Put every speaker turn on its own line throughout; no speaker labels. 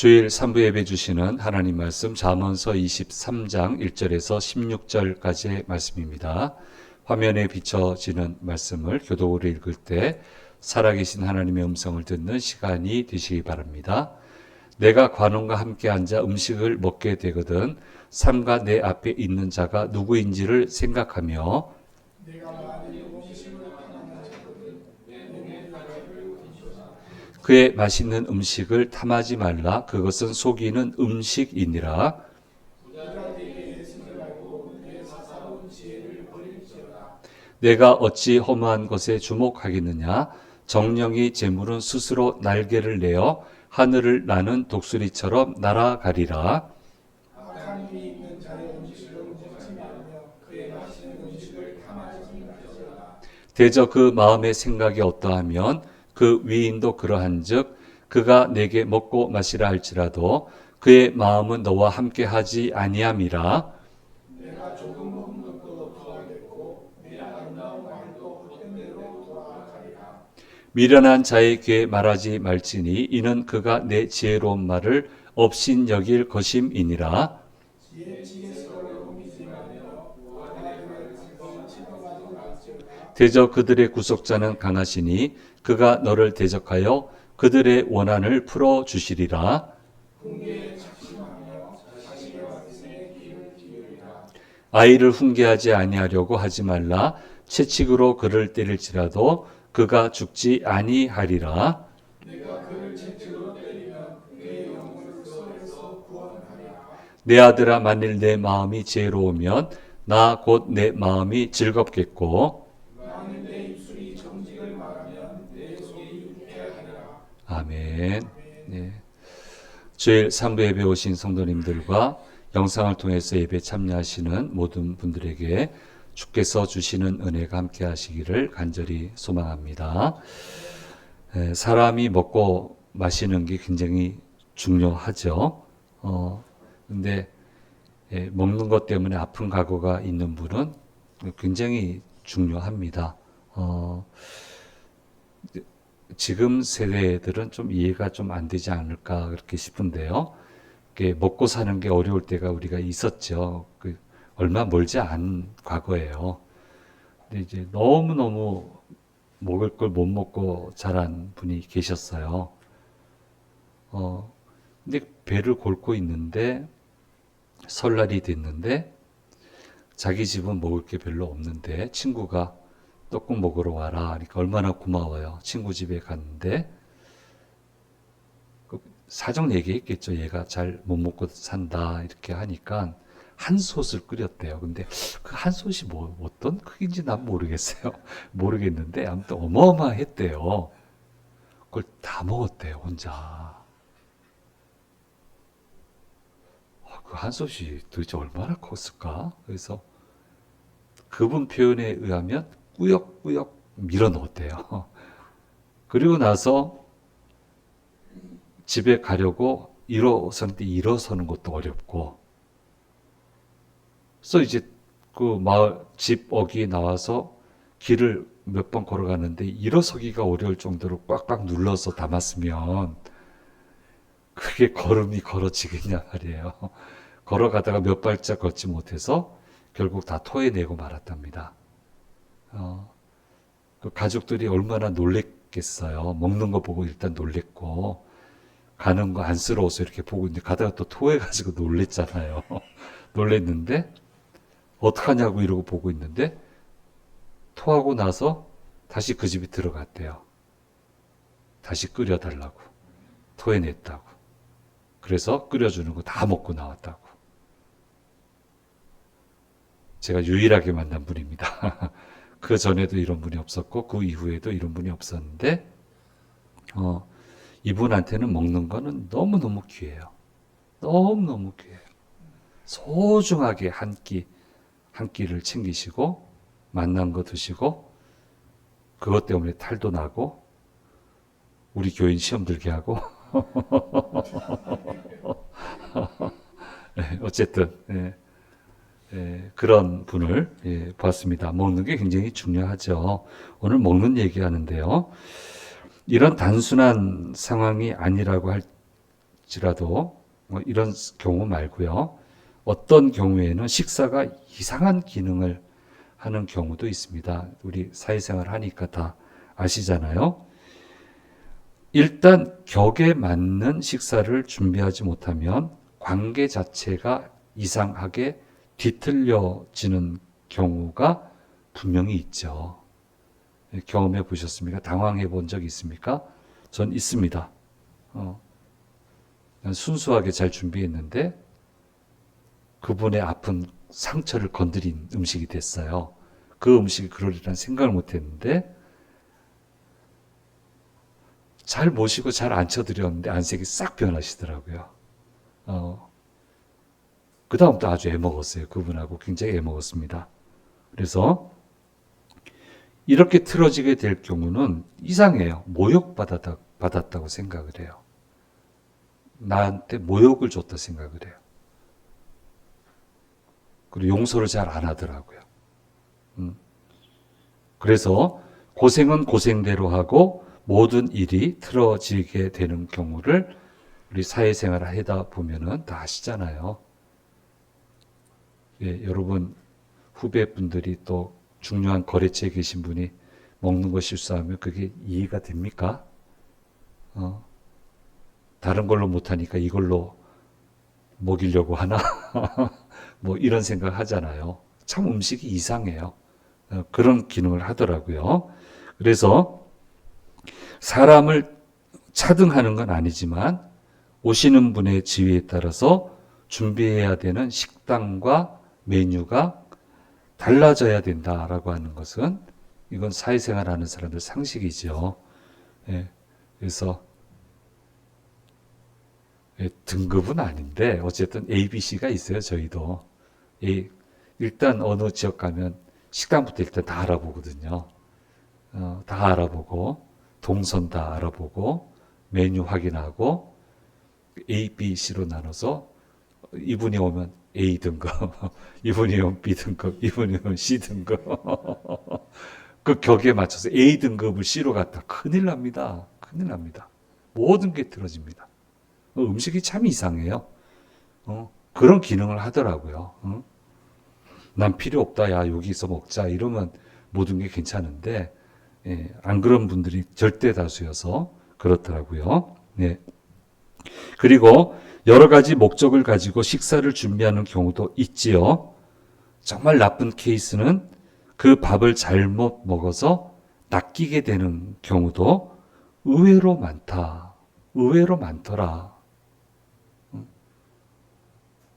주일 3부 예배 주시는 하나님 말씀 잠언서 23장 1절에서 16절까지의 말씀입니다. 화면에 비춰지는 말씀을 교독으로 읽을 때 살아계신 하나님의 음성을 듣는 시간이 되시기 바랍니다. 내가 관원과 함께 앉아 음식을 먹게 되거든 삼가 내 앞에 있는 자가 누구인지를 생각하며 그의 맛있는 음식을 탐하지 말라. 그것은 속이는 음식이니라. 내가 어찌 허무한 것에 주목하겠느냐. 정령이 재물은 스스로 날개를 내어 하늘을 나는 독수리처럼 날아가리라. 대저 그 마음의 생각이 어떠하면 그 위인도 그러한즉 그가 내게 먹고 마시라 할지라도 그의 마음은 너와 함께 하지 아니함이라. 미련한 자의 귀에 말하지 말지니 이는 그가 내 지혜로운 말을 업신여길 것임이니라. 대저 그들의 구속자는 강하시니 그가 너를 대적하여 그들의 원한을 풀어주시리라. 아이를 훈계하지 아니하려고 하지 말라. 채찍으로 그를 때릴지라도 그가 죽지 아니하리라. 내 아들아, 만일 내 마음이 지혜로우면 나 곧 내 마음이 즐겁겠고 아멘. 네. 주일 3부 예배 오신 성도님들과 영상을 통해서 예배 참여하시는 모든 분들에게 주께서 주시는 은혜가 함께 하시기를 간절히 소망합니다. 사람이 먹고 마시는 게 굉장히 중요하죠. 근데 먹는 것 때문에 아픈 과거가 있는 분은 굉장히 중요합니다. 지금 세대들은 좀 이해가 좀 안 되지 않을까 그렇게 싶은데요. 먹고 사는 게 어려울 때가 우리가 있었죠. 얼마 멀지 않은 과거예요. 근데 이제 너무너무 먹을 걸 못 먹고 자란 분이 계셨어요. 근데 배를 골고 있는데 설날이 됐는데 자기 집은 먹을 게 별로 없는데 친구가 떡국 먹으러 와라. 그러니까 얼마나 고마워요. 친구 집에 갔는데 사정 얘기했겠죠. 얘가 잘 못 먹고 산다 이렇게 하니까 한 솥을 끓였대요. 근데 그 한 솥이 어떤 크기인지 난 모르겠어요. 모르겠는데 아무튼 어마어마했대요. 그걸 다 먹었대요. 혼자. 그 한 솥이 도대체 얼마나 컸을까? 그래서 그분 표현에 의하면 꾸역꾸역 밀어 넣었대요. 그리고 나서 집에 가려고 일어서는데 일어서는 것도 어렵고, 그래서 이제 그 마을 집 어귀에 나와서 길을 몇 번 걸어가는데 일어서기가 어려울 정도로 꽉꽉 눌러서 담았으면 그게 걸음이 걸어지겠냐 말이에요. 걸어가다가 몇 발짝 걷지 못해서 결국 다 토해내고 말았답니다. 그 가족들이 얼마나 놀랬겠어요. 먹는 거 보고 일단 놀랬고, 가는 거 안쓰러워서 이렇게 보고 있는데 가다가 또 토해가지고 놀랬잖아요. 놀랬는데 어떡하냐고 이러고 보고 있는데 토하고 나서 다시 그 집에 들어갔대요. 다시 끓여달라고. 토해냈다고. 그래서 끓여주는 거 다 먹고 나왔다고. 제가 유일하게 만난 분입니다. 그 전에도 이런 분이 없었고 그 이후에도 이런 분이 없었는데 이분한테는 먹는 거는 너무너무 귀해요. 너무너무 귀해요. 소중하게 한 끼를 챙기시고 만난 거 드시고 그것 때문에 탈도 나고 우리 교인 시험 들게 하고 어쨌든 그런 분을 봤습니다. 먹는 게 굉장히 중요하죠. 오늘 먹는 얘기하는데요. 이런 단순한 상황이 아니라고 할지라도 이런 경우 말고요. 어떤 경우에는 식사가 이상한 기능을 하는 경우도 있습니다. 우리 사회생활 하니까 다 아시잖아요. 일단 격에 맞는 식사를 준비하지 못하면 관계 자체가 이상하게 뒤틀려지는 경우가 분명히 있죠. 경험해 보셨습니까? 당황해 본 적 있습니까? 전 있습니다. 순수하게 잘 준비했는데 그분의 아픈 상처를 건드린 음식이 됐어요. 그 음식이 그러리란 생각을 못 했는데 잘 모시고 잘 앉혀드렸는데 안색이 싹 변하시더라고요. 그 다음부터 아주 애먹었어요. 그분하고 굉장히 애먹었습니다. 그래서 이렇게 틀어지게 될 경우는 이상해요. 모욕받았다고 생각을 해요. 나한테 모욕을 줬다 생각을 해요. 그리고 용서를 잘 안 하더라고요. 그래서 고생은 고생대로 하고 모든 일이 틀어지게 되는 경우를 우리 사회생활을 하다 보면은 다 아시잖아요. 예, 여러분 후배분들이 또 중요한 거래처에 계신 분이 먹는 거 실수하면 그게 이해가 됩니까? 다른 걸로 못하니까 이걸로 먹이려고 하나? 뭐 이런 생각 하잖아요. 참 음식이 이상해요. 그런 기능을 하더라고요. 그래서 사람을 차등하는 건 아니지만 오시는 분의 지위에 따라서 준비해야 되는 식당과 메뉴가 달라져야 된다라고 하는 것은 이건 사회생활 하는 사람들 상식이죠. 예, 그래서 등급은 아닌데 어쨌든 ABC가 있어요. 저희도 일단 어느 지역 가면 식당부터 일단 다 알아보거든요. 다 알아보고 동선 다 알아보고 메뉴 확인하고 A, B, C로 나눠서 이분이 오면 A 등급, 이분이 오면 B 등급, 이분이 오면 C 등급. 그 격에 맞춰서 A 등급을 C로 갔다 큰일 납니다. 큰일 납니다. 모든 게 틀어집니다. 음식이 참 이상해요. 그런 기능을 하더라고요. 난 필요 없다. 야, 여기서 먹자. 이러면 모든 게 괜찮은데, 예, 안 그런 분들이 절대 다수여서 그렇더라고요. 네. 그리고 여러 가지 목적을 가지고 식사를 준비하는 경우도 있지요. 정말 나쁜 케이스는 그 밥을 잘못 먹어서 낚이게 되는 경우도 의외로 많다. 의외로 많더라.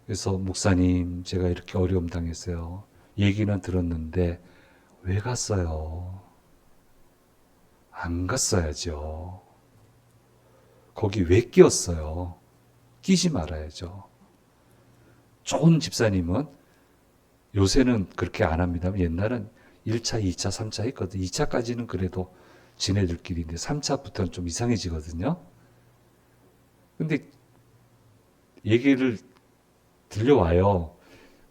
그래서 목사님, 제가 이렇게 어려움 당했어요. 얘기는 들었는데 왜 갔어요? 안 갔어야죠. 거기 왜 끼었어요? 끼지 말아야죠. 좋은 집사님은 요새는 그렇게 안 합니다. 옛날은 1차, 2차, 3차 했거든. 2차까지는 그래도 지네들끼리인데 3차부터는 좀 이상해지거든요. 근데 얘기를 들려와요.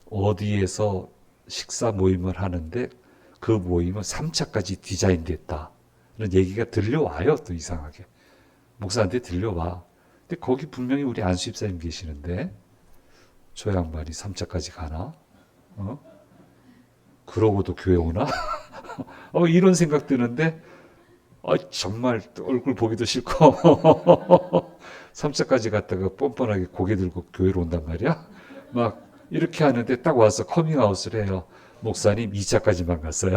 어디에서 식사 모임을 하는데 그 모임은 3차까지 디자인됐다. 이런 얘기가 들려와요. 또 이상하게. 목사한테 들려와. 근데 거기 분명히 우리 안수 집사님 계시는데 저 양반이 3차까지 가나? 그러고도 교회 오나? 이런 생각 드는데 정말 얼굴 보기도 싫고 3차까지 갔다가 뻔뻔하게 고개 들고 교회로 온단 말이야. 막 이렇게 하는데 딱 와서 커밍아웃을 해요. 목사님 2차까지만 갔어요.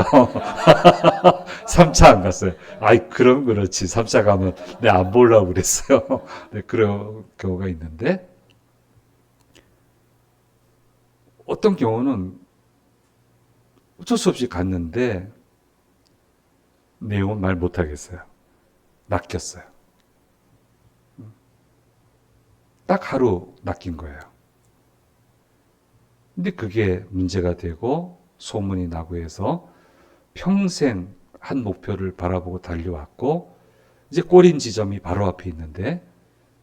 3차 안 갔어요. 아이 그럼 그렇지. 3차 가면 내 안 보려고 그랬어요. 네, 그런 경우가 있는데 어떤 경우는 어쩔 수 없이 갔는데 내용은 말 못하겠어요. 낚였어요. 딱 하루 낚인 거예요. 근데 그게 문제가 되고 소문이 나고 해서 평생 한 목표를 바라보고 달려왔고 이제 꼬린 지점이 바로 앞에 있는데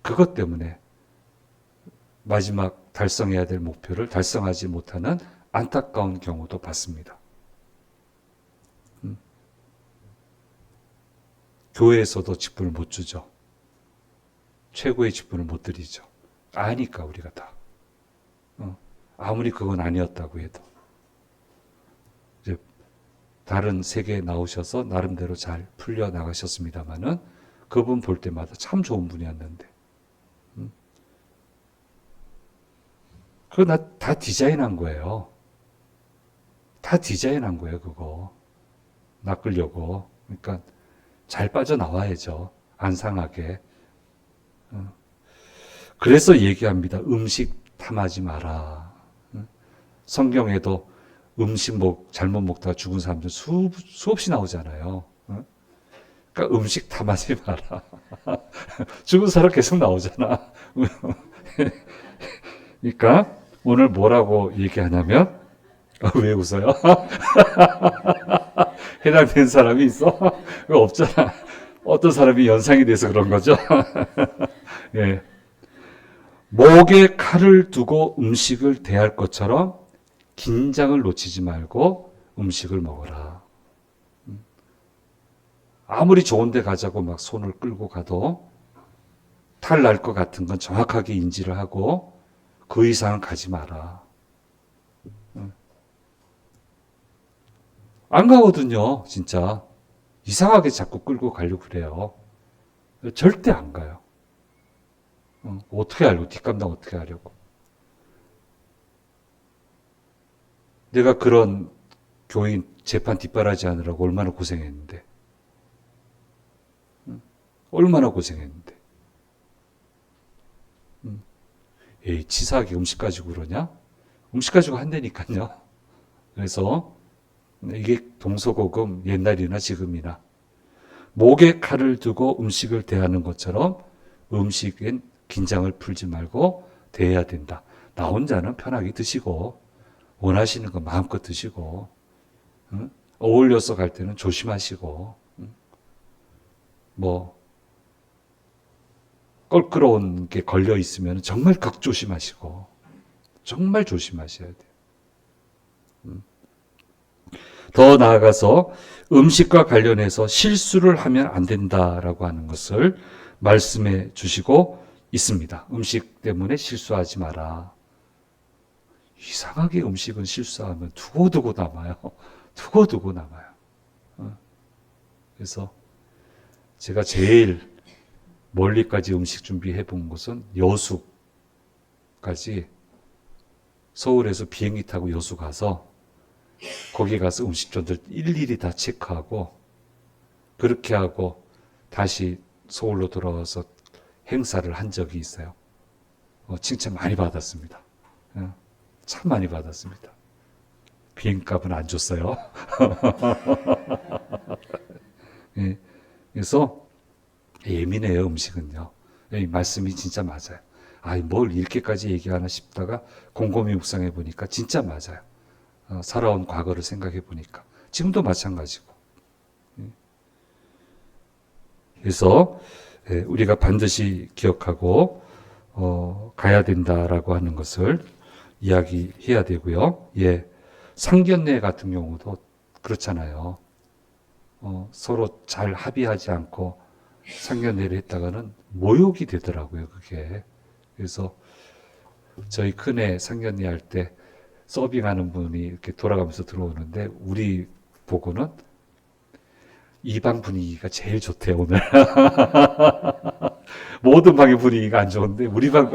그것 때문에 마지막 달성해야 될 목표를 달성하지 못하는 안타까운 경우도 봤습니다. 교회에서도 직분을 못 주죠. 최고의 직분을 못 드리죠. 아니까 우리가 다. 아무리 그건 아니었다고 해도. 이제 다른 세계에 나오셔서 나름대로 잘 풀려 나가셨습니다만은 그분 볼 때마다 참 좋은 분이었는데. 그거 다 디자인한 거예요. 다 디자인한 거예요, 그거. 낚으려고. 그러니까 잘 빠져나와야죠. 안 상하게. 그래서 얘기합니다. 음식 탐하지 마라. 성경에도 음식 잘못 먹다가 죽은 사람들 수없이 나오잖아요. 그러니까 음식 탐하지 마라. 죽은 사람 계속 나오잖아. 그러니까 오늘 뭐라고 얘기하냐면, 왜 웃어요? 해당된 사람이 있어? 없잖아. 어떤 사람이 연상이 돼서 그런 거죠. 예. 목에 칼을 두고 음식을 대할 것처럼 긴장을 놓치지 말고 음식을 먹어라. 아무리 좋은 데 가자고 막 손을 끌고 가도 탈 날 것 같은 건 정확하게 인지를 하고 그 이상은 가지 마라. 안 가거든요, 진짜. 이상하게 자꾸 끌고 가려고 그래요. 절대 안 가요. 어떻게 하려고, 뒷감당 어떻게 하려고. 내가 그런 교인 재판 뒷바라지 하느라고 얼마나 고생했는데. 얼마나 고생했는데. 에이, 치사하게 음식 가지고 그러냐? 음식 가지고 한다니까요. 그래서 이게 동서고금 옛날이나 지금이나 목에 칼을 두고 음식을 대하는 것처럼 음식엔 긴장을 풀지 말고 대해야 된다. 나 혼자는 편하게 드시고 원하시는 거 마음껏 드시고 어울려서 갈 때는 조심하시고 뭐 껄끄러운 게 걸려 있으면 정말 극조심하시고 정말 조심하셔야 돼요. 더 나아가서 음식과 관련해서 실수를 하면 안 된다라고 하는 것을 말씀해 주시고 있습니다. 음식 때문에 실수하지 마라. 이상하게 음식은 실수하면 두고두고 남아요. 두고두고 남아요. 그래서 제가 제일 멀리까지 음식 준비해 본 곳은 여수까지 서울에서 비행기 타고 여수 가서 거기 가서 음식점들 일일이 다 체크하고 그렇게 하고 다시 서울로 돌아와서 행사를 한 적이 있어요. 칭찬 많이 받았습니다. 참 많이 받았습니다. 비행값은 안 줬어요. 예, 그래서 예민해요, 음식은요. 이 말씀이 진짜 맞아요. 뭘 이렇게까지 얘기하나 싶다가 곰곰이 묵상해 보니까 진짜 맞아요. 살아온 과거를 생각해 보니까 지금도 마찬가지고. 그래서 우리가 반드시 기억하고 가야 된다라고 하는 것을 이야기해야 되고요. 예, 상견례 같은 경우도 그렇잖아요. 서로 잘 합의하지 않고 상견례를 했다가는 모욕이 되더라고요, 그게. 그래서 저희 큰애 상견례 할 때 서빙하는 분이 이렇게 돌아가면서 들어오는데 우리 보고는 이 방 분위기가 제일 좋대요, 오늘. 모든 방의 분위기가 안 좋은데 우리 방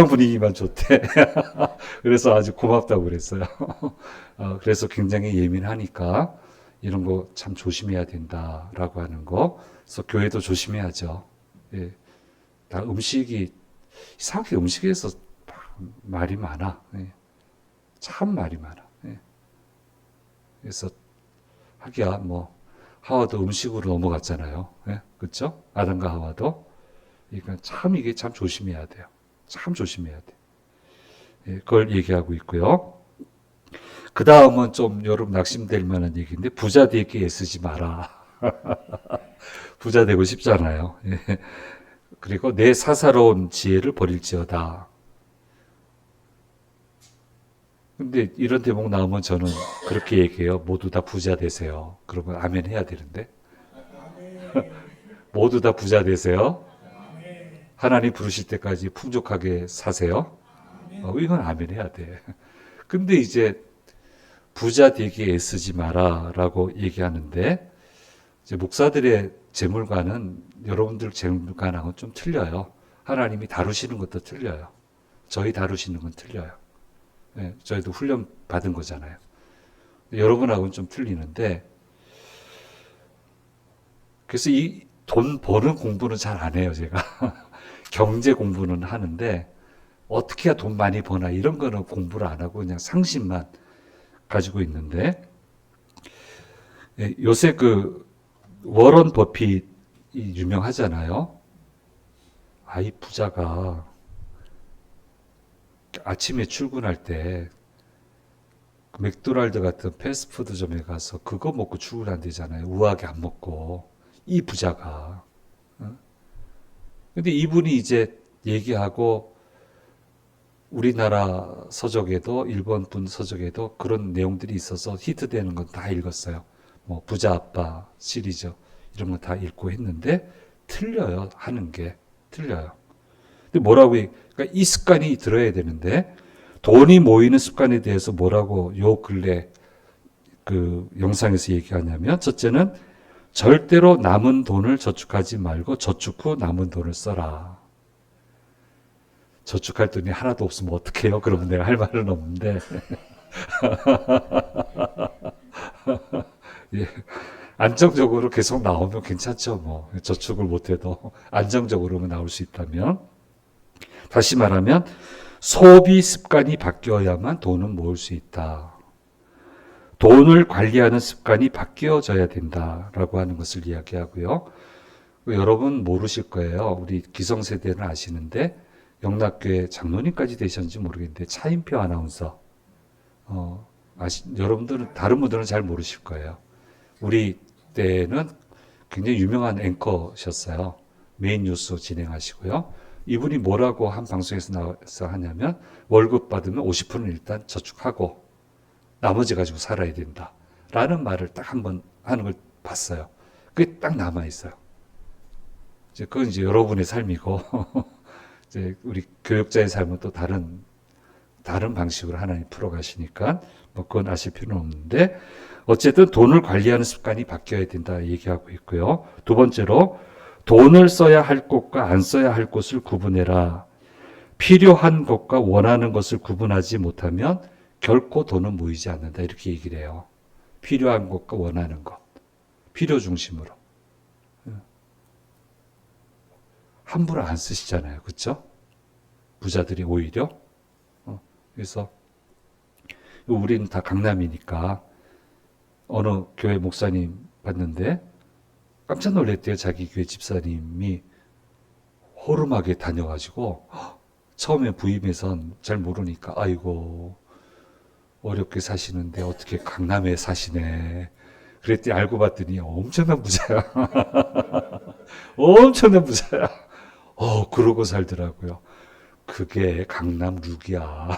분위기만 좋대. 그래서 아주 고맙다고 그랬어요. 그래서 굉장히 예민하니까 이런 거 참 조심해야 된다라고 하는 거. 그래서 교회도 조심해야죠. 예. 다 음식이 이상하게 음식에서 말이 많아. 예. 참 말이 많아. 예. 그래서 하기야 뭐 하와도 음식으로 넘어갔잖아요. 예? 그렇죠? 아담과 하와도. 그러니까 참 이게 참 조심해야 돼요. 참 조심해야 돼. 예, 그걸 얘기하고 있고요. 그 다음은 좀 여러분 낙심될 만한 얘기인데 부자 되기 애쓰지 마라. 부자 되고 싶잖아요. 예. 그리고 내 사사로운 지혜를 버릴지어다. 근데 이런 대목 나오면 저는 그렇게 얘기해요. 모두 다 부자 되세요. 그러면 아멘 해야 되는데. 모두 다 부자 되세요. 하나님 부르실 때까지 풍족하게 사세요. 이건 아멘 해야 돼. 근데 이제 부자 되기에 애쓰지 마라라고 얘기하는데 이제 목사들의 재물관은 여러분들 재물관하고는 좀 틀려요. 하나님이 다루시는 것도 틀려요. 저희 다루시는 건 틀려요. 네, 저희도 훈련 받은 거잖아요. 여러분하고는 좀 틀리는데 그래서 이 돈 버는 공부는 잘 안 해요, 제가. 경제 공부는 하는데 어떻게 해야 돈 많이 버나 이런 거는 공부를 안 하고 그냥 상식만 가지고 있는데 요새 그 워런 버핏이 유명하잖아요. 이 부자가 아침에 출근할 때 맥도날드 같은 패스트푸드점에 가서 그거 먹고 출근한대잖아요. 우아하게 안 먹고. 이 부자가. 근데 이분이 이제 얘기하고 우리나라 서적에도 일본 분 서적에도 그런 내용들이 있어서 히트되는 건 다 읽었어요. 뭐 부자 아빠 시리즈 이런 거 다 읽고 했는데 틀려요. 하는 게 틀려요. 근데 뭐라고 그러니까 이 습관이 들어야 되는데 돈이 모이는 습관에 대해서 뭐라고 요 근래 그 영상에서 얘기하냐면 첫째는 절대로 남은 돈을 저축하지 말고 저축 후 남은 돈을 써라. 저축할 돈이 하나도 없으면 어떡해요? 그러면 내가 할 말은 없는데. 예, 안정적으로 계속 나오면 괜찮죠. 뭐 저축을 못해도 안정적으로만 나올 수 있다면. 다시 말하면 소비 습관이 바뀌어야만 돈은 모을 수 있다. 돈을 관리하는 습관이 바뀌어져야 된다라고 하는 것을 이야기하고요. 여러분 모르실 거예요. 우리 기성세대는 아시는데 영락교회 장로님까지 되셨는지 모르겠는데 차인표 아나운서 여러분들은 다른 분들은 잘 모르실 거예요. 우리 때는 굉장히 유명한 앵커셨어요. 메인 뉴스 진행하시고요. 이분이 뭐라고 한 방송에서 나와서 하냐면 월급 받으면 50%는 일단 저축하고 나머지 가지고 살아야 된다. 라는 말을 딱 한 번 하는 걸 봤어요. 그게 딱 남아있어요. 그건 이제 여러분의 삶이고, 이제 우리 교육자의 삶은 또 다른 방식으로 하나님 풀어가시니까, 뭐 그건 아실 필요는 없는데, 어쨌든 돈을 관리하는 습관이 바뀌어야 된다 얘기하고 있고요. 두 번째로, 돈을 써야 할 곳과 안 써야 할 곳을 구분해라. 필요한 것과 원하는 것을 구분하지 못하면 결코 돈은 모이지 않는다. 이렇게 얘기를 해요. 필요한 것과 원하는 것. 필요 중심으로. 함부로 안 쓰시잖아요. 그렇죠? 부자들이 오히려. 그래서 우리는 다 강남이니까 어느 교회 목사님 봤는데 깜짝 놀랐대요. 자기 교회 집사님이 호름하게 다녀가지고 처음에 부임해선 잘 모르니까 아이고 어렵게 사시는데 어떻게 강남에 사시네. 그랬더니 알고 봤더니 엄청난 부자야. 엄청난 부자야. 그러고 살더라고요. 그게 강남 룩이야.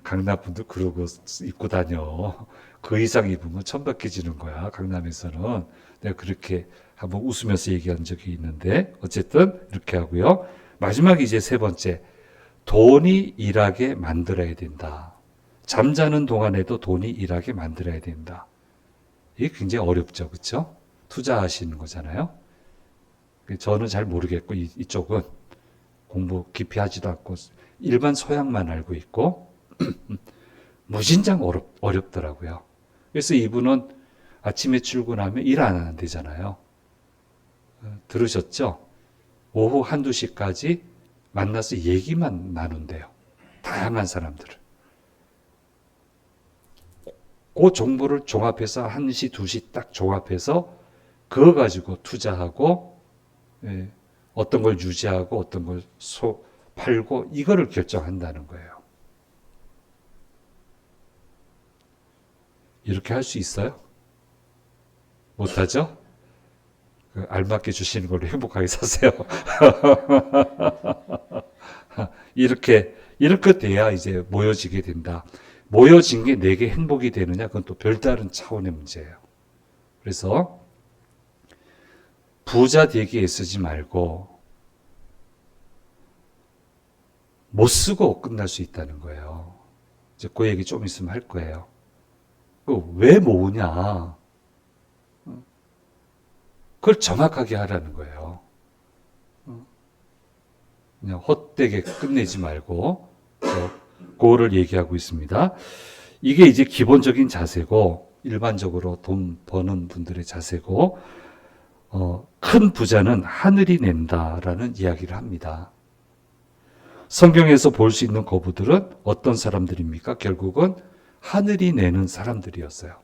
강남 분들 그러고 입고 다녀. 그 이상 입으면 천박해지는 거야. 강남에서는. 내가 그렇게 한번 웃으면서 얘기한 적이 있는데 어쨌든 이렇게 하고요. 마지막 이제 세 번째. 돈이 일하게 만들어야 된다. 잠자는 동안에도 돈이 일하게 만들어야 된다. 이게 굉장히 어렵죠. 그렇죠? 투자하시는 거잖아요. 저는 잘 모르겠고 이쪽은 공부 깊이 하지도 않고 일반 소양만 알고 있고 무진장 어렵더라고요. 그래서 이분은 아침에 출근하면 일 안 하는 데잖아요. 들으셨죠? 오후 1~2시까지 만나서 얘기만 나눈대요. 다양한 사람들을. 그 정보를 종합해서 1시, 2시 딱 종합해서 그거 가지고 투자하고 어떤 걸 유지하고 어떤 걸 팔고 이거를 결정한다는 거예요. 이렇게 할 수 있어요? 못하죠? 알맞게 주시는 걸로 행복하게 사세요. 이렇게 돼야 이제 모여지게 된다. 모여진 게 내게 행복이 되느냐? 그건 또 별다른 차원의 문제예요. 그래서 부자 되기에 쓰지 말고 못 쓰고 끝날 수 있다는 거예요. 이제 그 얘기 좀 있으면 할 거예요. 왜 모으냐? 그걸 정확하게 하라는 거예요. 그냥 헛되게 끝내지 말고, 그거를 얘기하고 있습니다. 이게 이제 기본적인 자세고, 일반적으로 돈 버는 분들의 자세고, 큰 부자는 하늘이 낸다라는 이야기를 합니다. 성경에서 볼 수 있는 거부들은 어떤 사람들입니까? 결국은 하늘이 내는 사람들이었어요.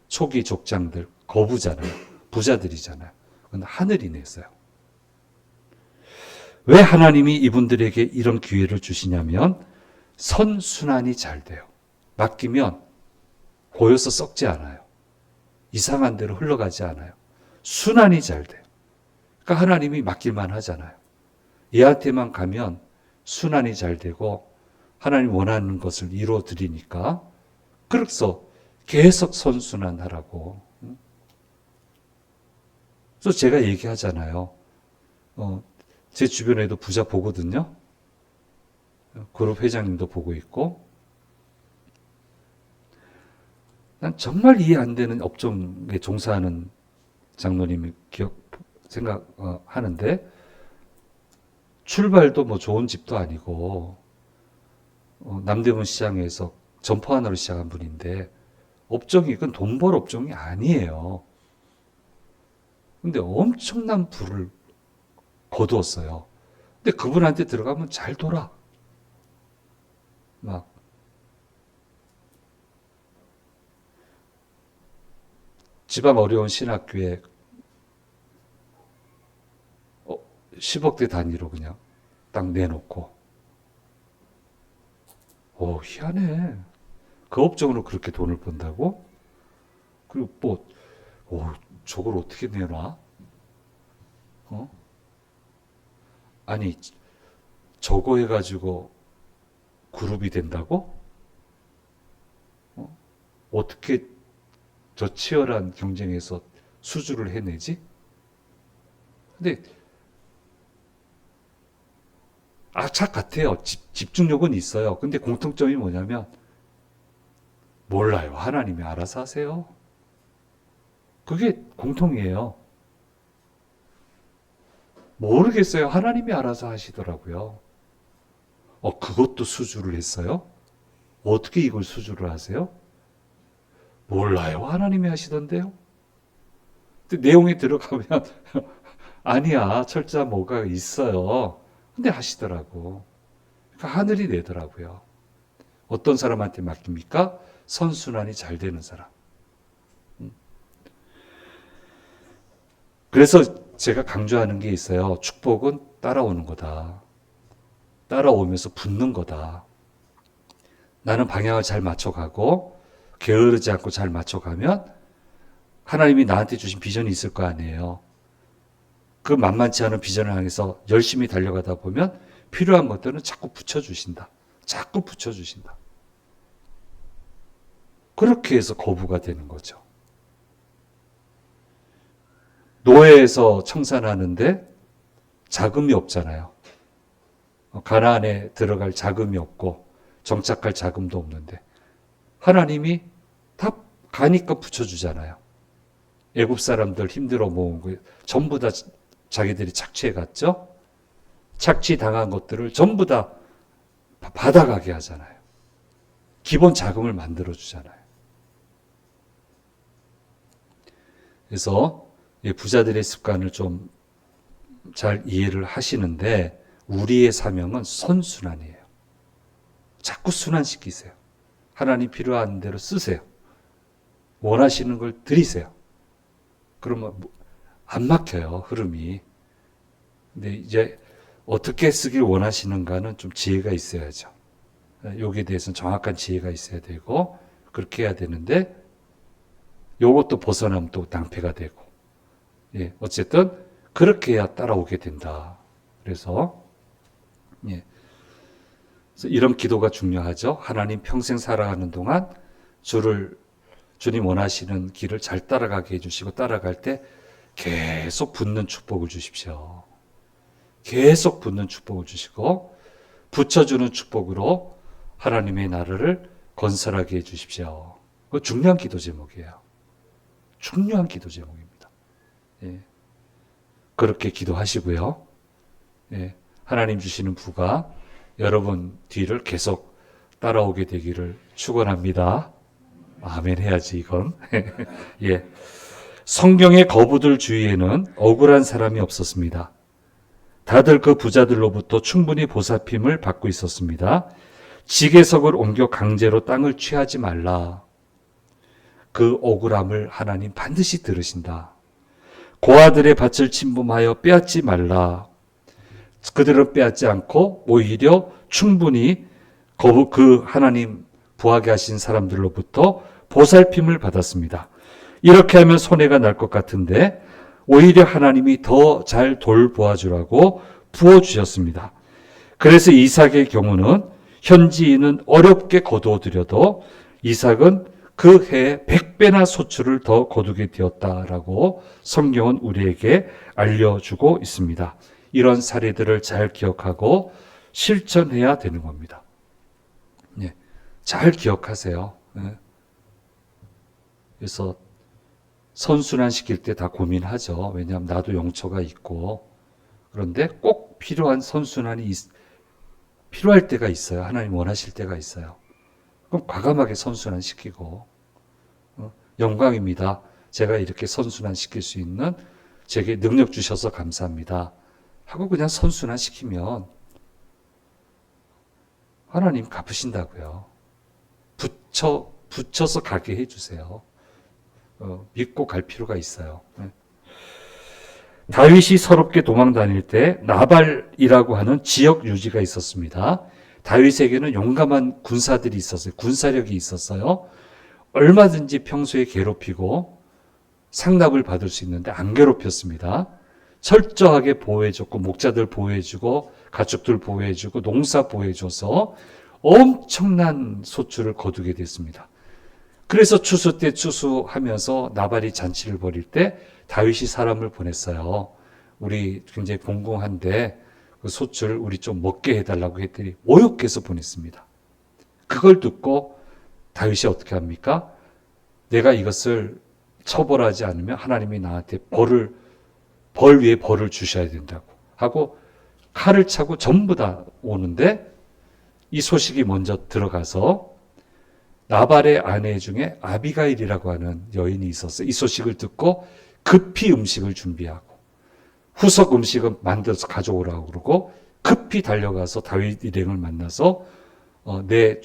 초기 족장들, 거부잖아요. 부자들이잖아요. 그건 하늘이 냈어요. 왜 하나님이 이분들에게 이런 기회를 주시냐면 선순환이 잘 돼요. 맡기면 고여서 썩지 않아요. 이상한 데로 흘러가지 않아요. 순환이 잘 돼요. 그러니까 하나님이 맡길만 하잖아요. 얘한테만 가면 순환이 잘 되고 하나님 원하는 것을 이루어 드리니까 그래서 계속 선순환하라고. 그래서 제가 얘기하잖아요. 제 주변에도 부자 보거든요. 그룹 회장님도 보고 있고. 난 정말 이해 안 되는 업종에 종사하는 장로님이 생각하는데, 출발도 뭐 좋은 집도 아니고, 남대문 시장에서 점포 하나로 시작한 분인데, 업종이, 그건 돈 벌 업종이 아니에요. 근데 엄청난 부를 거두었어요. 근데 그분한테 들어가면 잘 돌아. 막, 지방 어려운 신학교에 10억대 단위로 그냥 딱 내놓고, 희한해. 그 업종으로 그렇게 돈을 번다고? 그리고 뭐, 저걸 어떻게 내놔? 아니, 저거 해가지고 그룹이 된다고? 어떻게 저 치열한 경쟁에서 수주를 해내지? 근데 악착 같아요. 집중력은 있어요. 근데 공통점이 뭐냐면 몰라요. 하나님이 알아서 하세요. 그게 공통이에요. 모르겠어요. 하나님이 알아서 하시더라고요. 그것도 수주를 했어요? 어떻게 이걸 수주를 하세요? 몰라요. 하나님이 하시던데요? 근데 내용에 들어가면 아니야. 철저한 뭐가 있어요. 근데 하시더라고. 그러니까 하늘이 내더라고요. 어떤 사람한테 맡깁니까? 선순환이 잘 되는 사람. 그래서 제가 강조하는 게 있어요. 축복은 따라오는 거다. 따라오면서 붙는 거다. 나는 방향을 잘 맞춰가고 게으르지 않고 잘 맞춰가면 하나님이 나한테 주신 비전이 있을 거 아니에요. 그 만만치 않은 비전을 향해서 열심히 달려가다 보면 필요한 것들은 자꾸 붙여주신다. 자꾸 붙여주신다. 그렇게 해서 거부가 되는 거죠. 노예에서 청산하는데 자금이 없잖아요. 가나안에 들어갈 자금이 없고 정착할 자금도 없는데 하나님이 다 가니까 붙여주잖아요. 애굽 사람들 힘들어 모은 거 전부 다 자기들이 착취해 갔죠. 착취당한 것들을 전부 다 받아가게 하잖아요. 기본 자금을 만들어 주잖아요. 그래서 부자들의 습관을 좀 잘 이해를 하시는데 우리의 사명은 선순환이에요. 자꾸 순환시키세요. 하나님 필요한 대로 쓰세요. 원하시는 걸 드리세요. 그러면 안 막혀요, 흐름이. 근데 이제 어떻게 쓰길 원하시는가는 좀 지혜가 있어야죠. 여기에 대해서는 정확한 지혜가 있어야 되고 그렇게 해야 되는데 요것도 벗어나면 또 낭패가 되고 어쨌든 그렇게 해야 따라오게 된다. 그래서 그래서 이런 기도가 중요하죠. 하나님 평생 살아가는 동안 주님 원하시는 길을 잘 따라가게 해주시고 따라갈 때 계속 붙는 축복을 주십시오. 계속 붙는 축복을 주시고 붙여주는 축복으로 하나님의 나라를 건설하게 해주십시오. 그 중요한 기도 제목이에요. 중요한 기도 제목입니다. 예. 그렇게 기도하시고요. 예. 하나님 주시는 부가 여러분 뒤를 계속 따라오게 되기를 축원합니다. 아멘 해야지 이건. 예. 성경의 거부들 주위에는 억울한 사람이 없었습니다. 다들 그 부자들로부터 충분히 보살핌을 받고 있었습니다. 지계석을 옮겨 강제로 땅을 취하지 말라. 그 억울함을 하나님 반드시 들으신다. 고아들의 밭을 침범하여 빼앗지 말라. 그들은 빼앗지 않고 오히려 충분히 그 하나님 부하게 하신 사람들로부터 보살핌을 받았습니다. 이렇게 하면 손해가 날 것 같은데 오히려 하나님이 더 잘 돌보아주라고 부어주셨습니다. 그래서 이삭의 경우는 현지인은 어렵게 거두어들여도 이삭은 그 해에 100배나 소출을 더 거두게 되었다라고 성경은 우리에게 알려주고 있습니다. 이런 사례들을 잘 기억하고 실천해야 되는 겁니다. 네, 잘 기억하세요. 네. 그래서 선순환 시킬 때 다 고민하죠. 왜냐하면 나도 용처가 있고 그런데 꼭 필요한 선순환이 필요할 때가 있어요. 하나님 원하실 때가 있어요. 그럼 과감하게 선순환 시키고 영광입니다. 제가 이렇게 선순환 시킬 수 있는 제게 능력 주셔서 감사합니다. 하고 그냥 선순환 시키면 하나님 갚으신다고요. 붙여서 가게 해주세요. 믿고 갈 필요가 있어요. 다윗이 서럽게 도망 다닐 때 나발이라고 하는 지역 유지가 있었습니다. 다윗에게는 용감한 군사들이 있었어요. 군사력이 있었어요. 얼마든지 평소에 괴롭히고 상납을 받을 수 있는데 안 괴롭혔습니다. 철저하게 보호해줬고 목자들 보호해주고 가축들 보호해주고 농사 보호해줘서 엄청난 소출을 거두게 됐습니다. 그래서 추수 때 추수하면서 나발이 잔치를 벌일 때 다윗이 사람을 보냈어요. 우리 굉장히 공공한데 그 소출 우리 좀 먹게 해달라고 했더니 모욕해서 보냈습니다. 그걸 듣고 다윗이 어떻게 합니까? 내가 이것을 처벌하지 않으면 하나님이 나한테 벌 위에 벌을 주셔야 된다고 하고 칼을 차고 전부 다 오는데 이 소식이 먼저 들어가서 나발의 아내 중에 아비가일이라고 하는 여인이 있었어요. 이 소식을 듣고 급히 음식을 준비하고 후속 음식을 만들어서 가져오라고 그러고 급히 달려가서 다윗 일행을 만나서 내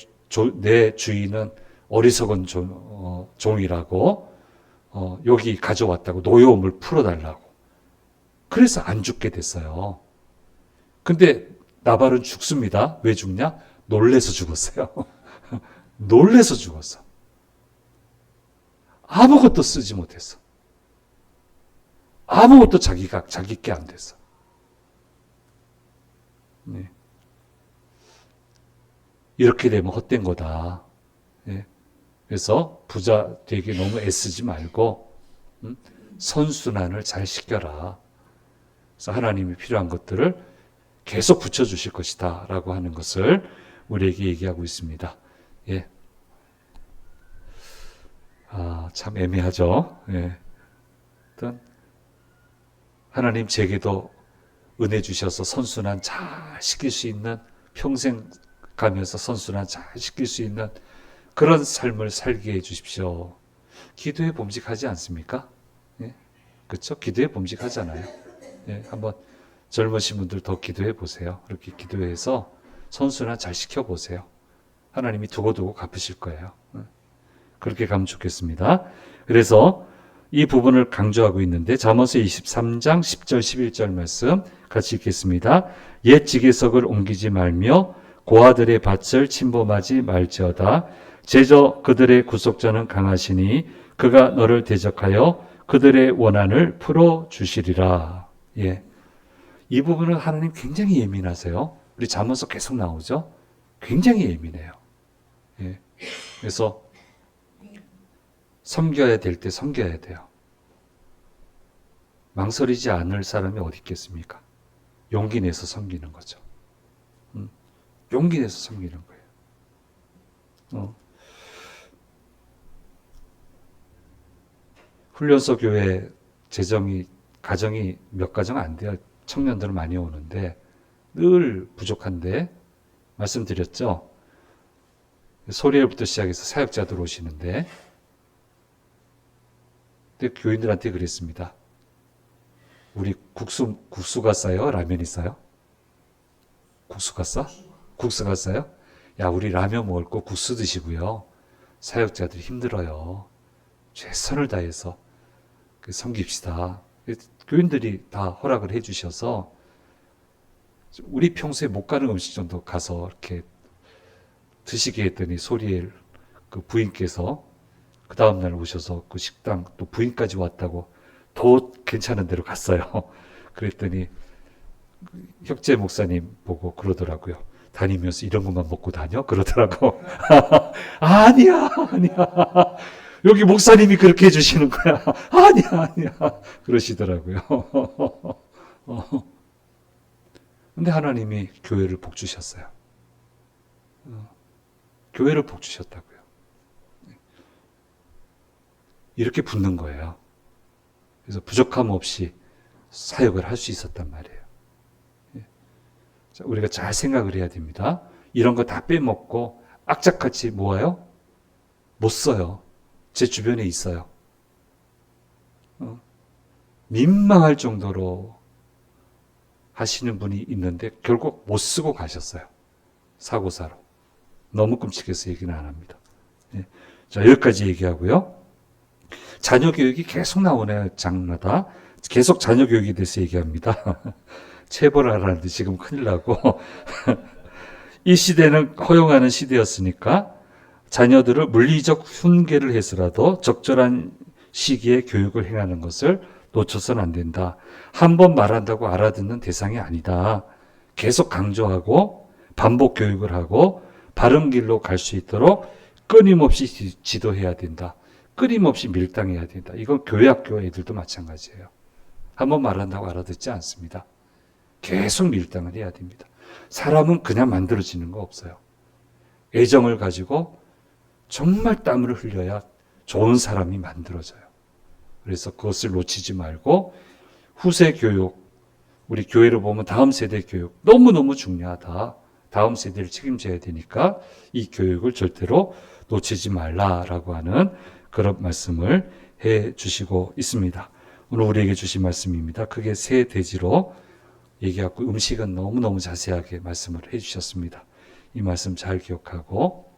주인은 어리석은 종이라고 여기 가져왔다고 노여움을 풀어달라고. 그래서 안 죽게 됐어요. 근데 나발은 죽습니다. 왜 죽냐? 놀래서 죽었어요. 놀래서 죽었어. 아무것도 쓰지 못했어. 아무것도 자기께 안 됐어. 네. 이렇게 되면 헛된 거다. 네. 그래서 부자 되게 너무 애쓰지 말고 선순환을 잘 시켜라. 그래서 하나님이 필요한 것들을 계속 붙여주실 것이다 라고 하는 것을 우리에게 얘기하고 있습니다. 예. 참 애매하죠. 예. 일단 하나님 제게도 은혜 주셔서 선순환 잘 시킬 수 있는 평생 가면서 선순환 잘 시킬 수 있는 그런 삶을 살게 해 주십시오. 기도에 범직하지 않습니까? 예? 그렇죠? 기도에 범직하잖아요. 예? 한번 젊으신 분들 더 기도해 보세요. 그렇게 기도해서 선순환 잘 시켜보세요. 하나님이 두고두고 갚으실 거예요. 그렇게 가면 좋겠습니다. 그래서 이 부분을 강조하고 있는데 잠언서 23장 10절 11절 말씀 같이 읽겠습니다. 옛 지계석을 옮기지 말며 고아들의 밭을 침범하지 말지어다. 제저 그들의 구속자는 강하시니 그가 너를 대적하여 그들의 원한을 풀어주시리라. 예. 이 부분은 하나님 굉장히 예민하세요. 우리 잠언서 계속 나오죠. 굉장히 예민해요. 예. 그래서 섬겨야 될 때 섬겨야 돼요. 망설이지 않을 사람이 어디 있겠습니까? 용기 내서 섬기는 거죠. 용기 내서 섬기는 거예요. 훈련소 교회 가정이 몇 가정 안 돼요. 청년들 많이 오는데 늘 부족한데 말씀드렸죠. 소리엘부터 시작해서 사역자들 오시는데 근데 교인들한테 그랬습니다. 우리 국수가 싸요? 라면이 싸요? 국수가 싸? 국수가 싸요? 야, 우리 라면 먹을 거 국수 드시고요. 사역자들이 힘들어요. 최선을 다해서 섬깁시다. 교인들이 다 허락을 해주셔서 우리 평소에 못 가는 음식점도 가서 이렇게 드시게 했더니 소리엘 그 부인께서 그 다음날 오셔서 그 식당 또 부인까지 왔다고 더 괜찮은 데로 갔어요. 그랬더니 혁재 목사님 보고 그러더라고요. 다니면서 이런 것만 먹고 다녀? 그러더라고. 아니야. 여기 목사님이 그렇게 해주시는 거야. 아니야. 그러시더라고요. 근데 하나님이 교회를 복 주셨어요. 교회를 복 주셨다고요. 이렇게 붙는 거예요. 그래서 부족함 없이 사역을 할 수 있었단 말이에요. 자, 우리가 잘 생각을 해야 됩니다. 이런 거 다 빼먹고 악착같이 모아요? 못 써요. 제 주변에 있어요. 민망할 정도로 하시는 분이 있는데 결국 못 쓰고 가셨어요. 사고사로. 너무 끔찍해서 얘기는 안 합니다. 자, 여기까지 얘기하고요. 자녀 교육이 계속 나오네요. 장마다. 계속 자녀 교육에 대해서 얘기합니다. 체벌 하라는데 지금 큰일 나고. 이 시대는 허용하는 시대였으니까 자녀들을 물리적 훈계를 해서라도 적절한 시기에 교육을 행하는 것을 놓쳐서는 안 된다. 한 번 말한다고 알아듣는 대상이 아니다. 계속 강조하고 반복 교육을 하고 바른 길로 갈 수 있도록 끊임없이 지도해야 된다. 끊임없이 밀당해야 된다. 이건 교회 학교 애들도 마찬가지예요. 한 번 말한다고 알아듣지 않습니다. 계속 밀당을 해야 됩니다. 사람은 그냥 만들어지는 거 없어요. 애정을 가지고 정말 땀을 흘려야 좋은 사람이 만들어져요. 그래서 그것을 놓치지 말고 후세 교육, 우리 교회를 보면 다음 세대 교육 너무너무 중요하다. 다음 세대를 책임져야 되니까 이 교육을 절대로 놓치지 말라라고 하는 그런 말씀을 해 주시고 있습니다. 오늘 우리에게 주신 말씀입니다. 크게 세 대지로 얘기하고 음식은 너무너무 자세하게 말씀을 해 주셨습니다. 이 말씀 잘 기억하고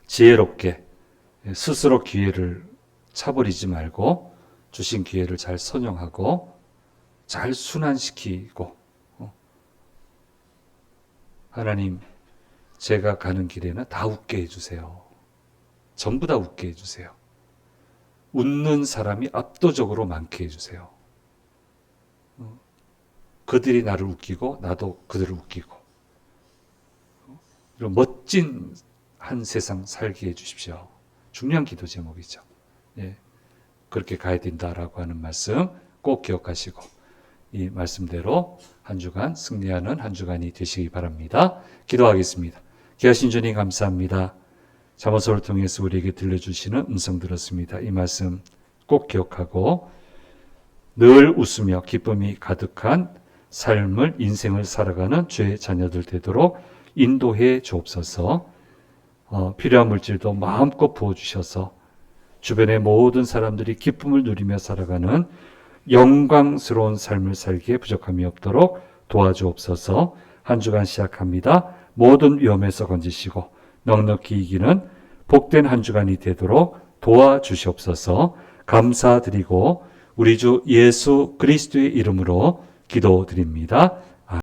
지혜롭게 스스로 기회를 차버리지 말고 주신 기회를 잘 선용하고 잘 순환시키고 하나님 제가 가는 길에는 다 웃게 해주세요. 전부 다 웃게 해주세요. 웃는 사람이 압도적으로 많게 해주세요. 그들이 나를 웃기고 나도 그들을 웃기고 이런 멋진 한 세상 살게 해주십시오. 중요한 기도 제목이죠. 예, 그렇게 가야 된다라고 하는 말씀 꼭 기억하시고 이 말씀대로 한 주간 승리하는 한 주간이 되시기 바랍니다. 기도하겠습니다. 귀하신 주님 감사합니다. 잠언서를 통해서 우리에게 들려주시는 음성 들었습니다. 이 말씀 꼭 기억하고 늘 웃으며 기쁨이 가득한 삶을 인생을 살아가는 주의 자녀들 되도록 인도해 주옵소서. 필요한 물질도 마음껏 부어주셔서 주변의 모든 사람들이 기쁨을 누리며 살아가는 영광스러운 삶을 살기에 부족함이 없도록 도와주옵소서. 한 주간 시작합니다. 모든 위험에서 건지시고 넉넉히 이기는 복된 한 주간이 되도록 도와주시옵소서. 감사드리고 우리 주 예수 그리스도의 이름으로 기도드립니다.